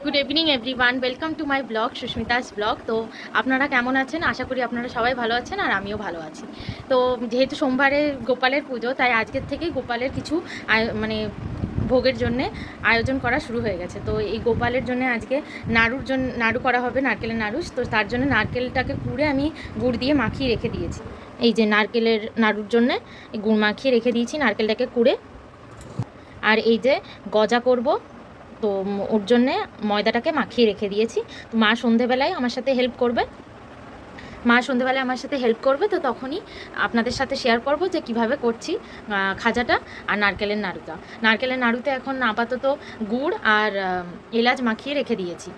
Good evening everyone, welcome to my blog Susmita's blog. তো আপনারা কেমন আছেন? আশা করি আপনারা সবাই ভালো আছেন আর আমিও ভালো আছি। তো যেহেতু সোমবারে গোপালের পুজো, তাই আজকের থেকেই গোপালের কিছু মানে ভোগের জন্যে আয়োজন করা শুরু হয়ে গেছে। তো এই গোপালের জন্য আজকে নাড়ু করা হবে, নারকেলের নাড়ু। তো তার জন্য নারকেলটাকে কুড়ে আমি গুড় দিয়ে মাখিয়ে রেখে দিয়েছি। এই যে নারকেলের নাড়ুর জন্যে গুড় মাখিয়ে রেখে দিয়েছি নারকেলটাকে কুড়ে। আর এই যে গজা করব, তো ওর জন্যে ময়দাটাকে মাখিয়ে রেখে দিয়েছি। তো মা সন্ধেবেলায় আমার সাথে হেল্প করবে। তো তখনই আপনাদের সাথে শেয়ার করব যে কিভাবে করছি খাজাটা আর নারকেলের নাড়ুতে এখন আপাতত গুড় আর এলাচ মাখিয়ে রেখে দিয়েছি,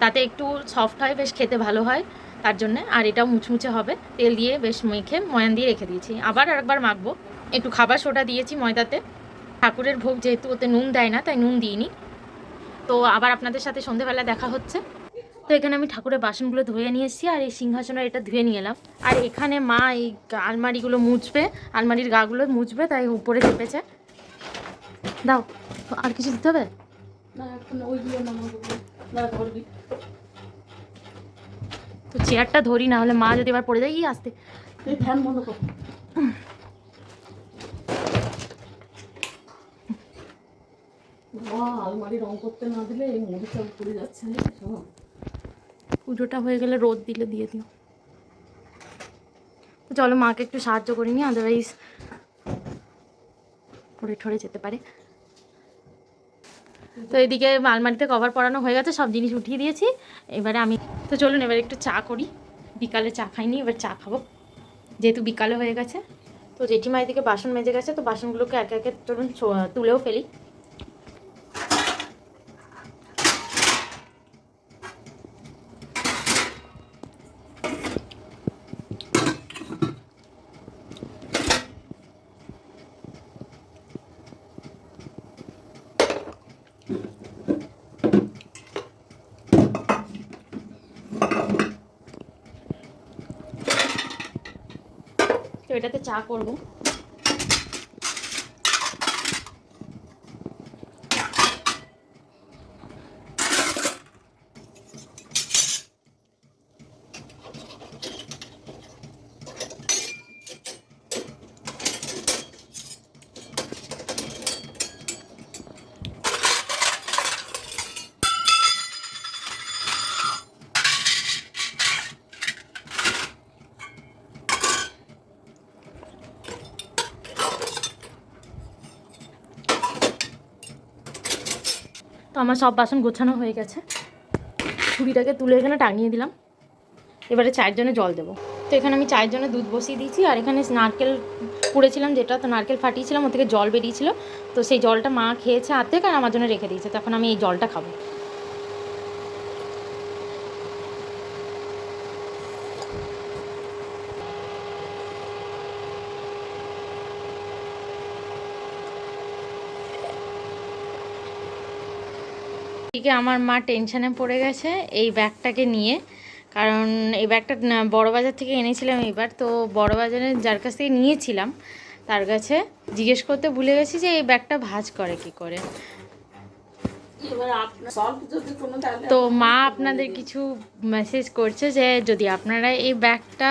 তাতে একটু সফট হয়, বেশ খেতে ভালো হয় তার জন্যে। আর এটাও মুচমুচে হবে, তেল দিয়ে বেশ মেখে ময়ান দিয়ে রেখে দিয়েছি। আবার আরেকবার মাখবো। একটু খাবার সোডা দিয়েছি ময়দাতে। ঠাকুরের ভোগ যেহেতু ওতে নুন দেয় না, তাই নুন দিইনি। তো আবার আপনাদের সাথে সন্ধেবেলা দেখা হচ্ছে। তো এখানে আমি ঠাকুরের বাসনগুলো ধুয়ে নিয়ে এসেছি, আর এই সিংহাসনের এটা ধুয়ে নিয়ে এলাম। আর এখানে মা এই আলমারিগুলো মুছবে, আলমারির গাগুলো মুছবে, তাই উপরে চেপেছে। দাও, আর কিছু দিতে হবে না এখন? তো চেয়ারটা ধরি, না হলে মা যদি এবার পড়ে যায়। আসতে ফ্যান বন্ধ কর। আলমারি রং করতে না দিলে এই মুড়িটা পড়ে যাচ্ছে। পুজোটা হয়ে গেলে রোদ দিলে দিয়ে দিও। তো চলো মাকে একটু সাহায্য করিনি, আদারওয়াইজ পড়ে ঠরে যেতে পারে। তো এদিকে আলমারিতে কভার পরানো হয়ে গেছে, সব জিনিস উঠিয়ে দিয়েছি। এবারে আমি তো চলুন এবার একটু চা করি। বিকালে চা খাইনি, এবার চা খাবো যেহেতু বিকালে হয়ে গেছে। তো জেঠিমা এদিকে বাসন মেজে গেছে, তো বাসনগুলোকে একে একে চলুন তুলেও ফেলি। তো এটাতে চা করবো। তো আমার সব বাসন গোছানো হয়ে গেছে, ছুরিটাকে তুলে এখানে টাঙিয়ে দিলাম। এবারে চায়ের জন্য জল দেবো। তো এখানে আমি চায়ের জন্য দুধ বসিয়ে দিয়েছি, আর এখানে নারকেল পুড়েছিলাম যেটা, তো নারকেল ফাটিয়েছিলাম, ওর থেকে জল বেরিয়েছিল। তো সেই জলটা মা খেয়েছে অর্ধেক, আর আমার জন্য রেখে দিয়েছে। তখন আমি এই জলটা খাবো। এদিকে আমার মা টেনশানে পড়ে গেছে এই ব্যাগটাকে নিয়ে, কারণ এই ব্যাগটা বড়বাজার থেকে এনেছিলাম এবার। তো বড়বাজারে যার কাছ থেকে নিয়েছিলাম তার কাছে জিজ্ঞেস করতে ভুলে গেছি যে এই ব্যাগটা ভাঁজ করে কি করে। তো মা আপনাদের কিছু মেসেজ করছে যে যদি আপনারা এই ব্যাগটা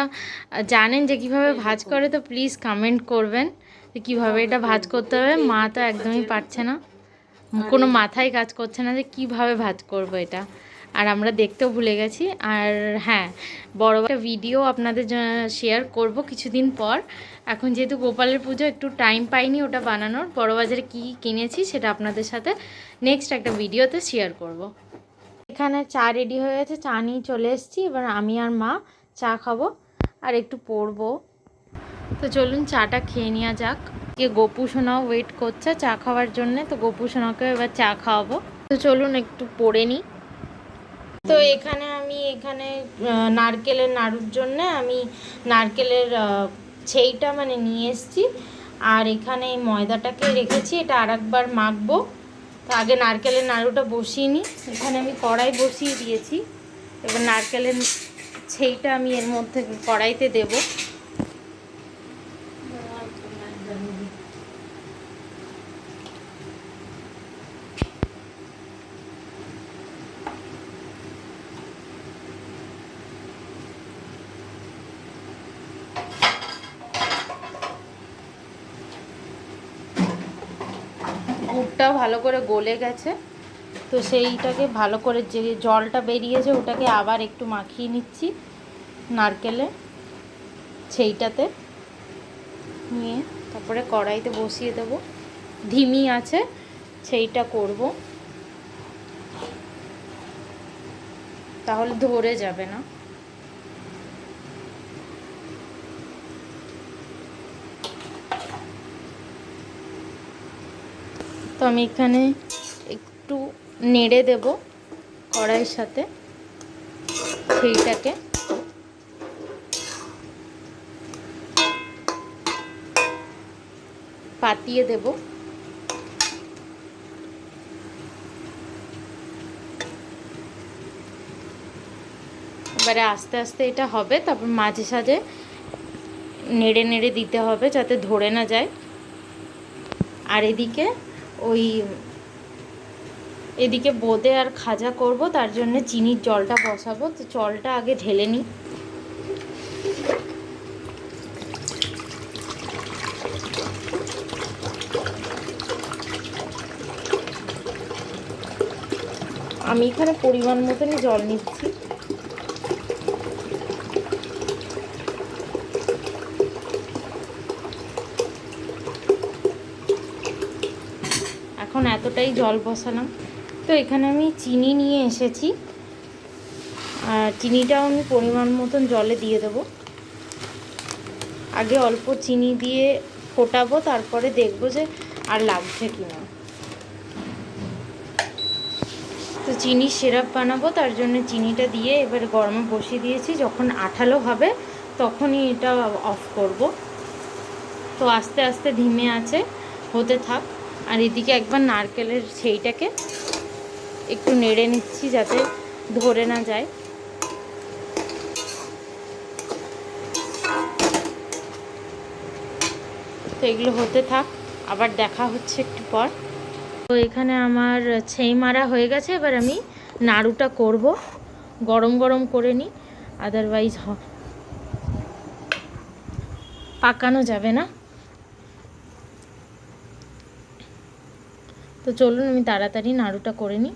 জানেন যে কীভাবে ভাঁজ করে, তো প্লিজ কমেন্ট করবেন যে কীভাবে এটা ভাঁজ করতে হবে। মা তো একদমই পারছে না, কোনো মাথায় কাজ করছে না যে কিভাবে ভাজ করব এটা। আর আমরা দেখতেও ভুলে গেছি। আর হ্যাঁ, বড় একটা ভিডিও আপনাদের শেয়ার করব কিছুদিন পর। এখন যেহেতু গোপালের পুজো, একটু টাইম পাইনি ওটা বানানোর। বড়বাজারে কী কিনেছি সেটা আপনাদের সাথে নেক্সট একটা ভিডিওতে শেয়ার করব। এখানে চা রেডি হয়ে গেছে, চা নিয়ে চলে এসেছি। এবার আমি আর মা চা খাবো আর একটু পড়বো। তো চলুন চাটা খেয়ে নেওয়া যাক। গোপু সোনাও ওয়েট করছে চা খাওয়ার জন্যে, তো গোপু সোনাকে এবার চা খাওয়াবো। তো চলুন একটু পড়ে নিই। তো এখানে আমি নারকেলের নাড়ুর জন্যে আমি নারকেলের ছেইটা মানে নিয়ে এসেছি। আর এখানে এই ময়দাটাকে রেখেছি, এটা আরেকবার মাখবো। তো আগে নারকেলের নাড়ুটা বসিয়ে নিই। এখানে আমি কড়াই বসিয়ে দিয়েছি। এবার নারকেলের ছেইটা আমি এর মধ্যে কড়াইতে দেবো। দুধটাও ভালো করে গলে গেছে। তো সেইটাকে ভালো করে যে জলটা বেরিয়েছে ওটাকে আবার একটু মাখিয়ে নিচ্ছি নারকেলে, সেইটাতে নিয়ে তারপরে কড়াইতে বসিয়ে দেবো। ধিমি আছে সেইটা করব, তাহলে ধরে যাবে না। তো আমি এখানে একটু নেড়ে দেব কড়াইয়ের সাথে সেইটাকে। পাতিয়ে দেব। এবারে আস্তে আস্তে এটা হবে, তারপর মাঝে সাঝে নেড়ে নেড়ে দিতে হবে যাতে ধরে না যায়। আর এদিকে বোঁদে আর খাজা করব, তার জন্য চিনির জলটা বসাবো। তো জলটা আগে ঢেলে নিই। আমি এখানে পরিমাণ মতনই জল নিচ্ছি। এখন এতটাই জল বসালাম। তো এখানে আমি চিনি নিয়ে এসেছি, আর চিনিটাও আমি পরিমাণ মতন জলে দিয়ে দেবো। আগে অল্প চিনি দিয়ে ফোটাবো, তারপরে দেখবো যে আর লাগছে কি না। তো চিনির সিরাপ বানাবো, তার জন্য চিনিটা দিয়ে এবার গরমে বসিয়ে দিয়েছি। যখন আঠালো হবে তখনই এটা অফ করব। তো আস্তে আস্তে ধিমে আছে হতে থাক। আর এদিকে একবার নারকেলের সেইটাকে একটু নেড়ে নিচ্ছি যাতে ধরে না যায়। তো এগুলো হতে থাক, আবার দেখা হচ্ছে একটু পর। তো এখানে আমার ছেই মারা হয়ে গেছে। এবার আমি নাড়ুটা করব, গরম গরম করে নিই, আদারওয়াইজ পাকানো যাবে না। তো চলুন আমি তাড়াতাড়ি নাড়ুটা করে নিই,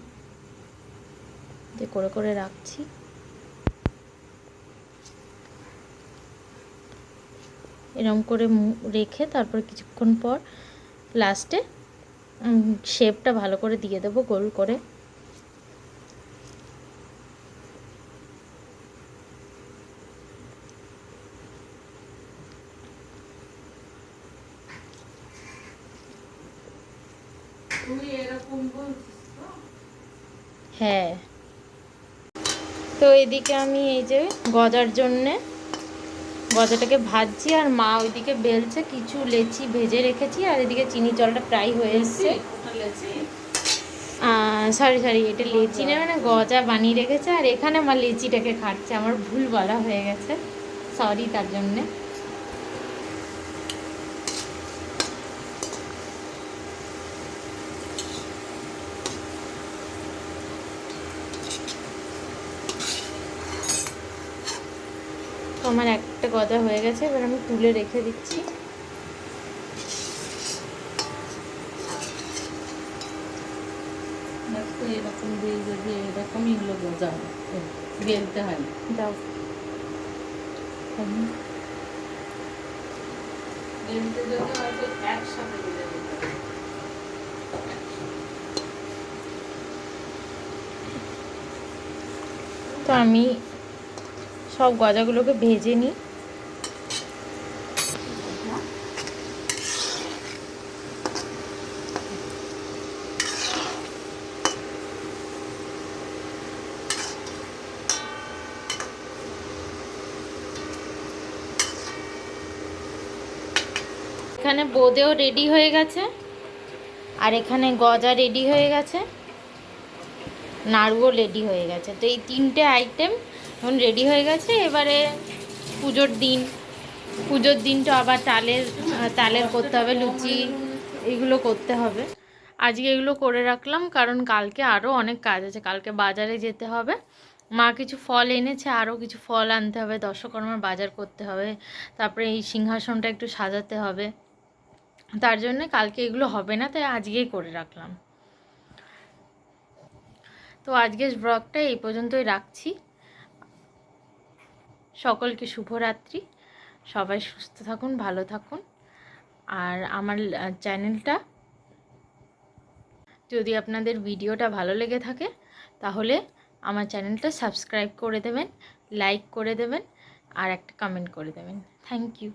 যে করে করে রাখছি। এরকম করে রেখে তারপর কিছুক্ষণ পর লাস্টে শেপটা ভালো করে দিয়ে দেবো গোল করে। হ্যাঁ। তো এদিকে আমি এই যে গজাটাকে ভাজছি, আর মা ওইদিকে বেলছে। কিছু লেচি ভেজে রেখেছি, আর এদিকে চিনি জলটা প্রায় হয়ে এসছে। সরি এটা লেচি না, মানে গজা বানিয়ে রেখেছে। আর এখানে আমার লেচিটাকে খাচ্ছে, আমার ভুল বলা হয়ে গেছে, সরি তার জন্যে। তো আমার একটা গজা হয়ে গেছে, এবার আমি তুলে রেখে দিচ্ছি। এরকম দিয়ে যদি এরকমই হলো গজা বেলতে হয়। দাও। বেলতে যদি হয়তো একসাথে বেলে দিতে হবে। তো আমি সব গজাগুলোকে ভেজে নিই। এখানে বোঁদেও রেডি হয়ে গেছে, আর এখানে গজা রেডি হয়ে গেছে, নাড়ুও রেডি হয়ে গেছে। তো এই তিনটে আইটেম এখন রেডি হয়ে গেছে। এবারে পুজোর দিন তো আবার তালের করতে হবে, লুচি এগুলো করতে হবে। আজকে এগুলো করে রাখলাম, কারণ কালকে আরও অনেক কাজ আছে। কালকে বাজারে যেতে হবে, মা কিছু ফল এনেছে, আরও কিছু ফল আনতে হবে, দশকর্মার বাজার করতে হবে, তারপরে এই সিংহাসনটা একটু সাজাতে হবে। তার জন্য কালকে এগুলো হবে না, তাই আজকেই করে রাখলাম। তো আজকের ব্লগটা এই পর্যন্তই রাখছি। সকলকে শুভরাত্রি, সবাই সুস্থ থাকুন, ভালো থাকুন। আর আমার চ্যানেলটা, যদি আপনাদের ভিডিওটা ভালো লেগে থাকে তাহলে আমার চ্যানেলটা সাবস্ক্রাইব করে দেবেন, লাইক করে দেবেন আর একটা কমেন্ট করে দেবেন। Thank you.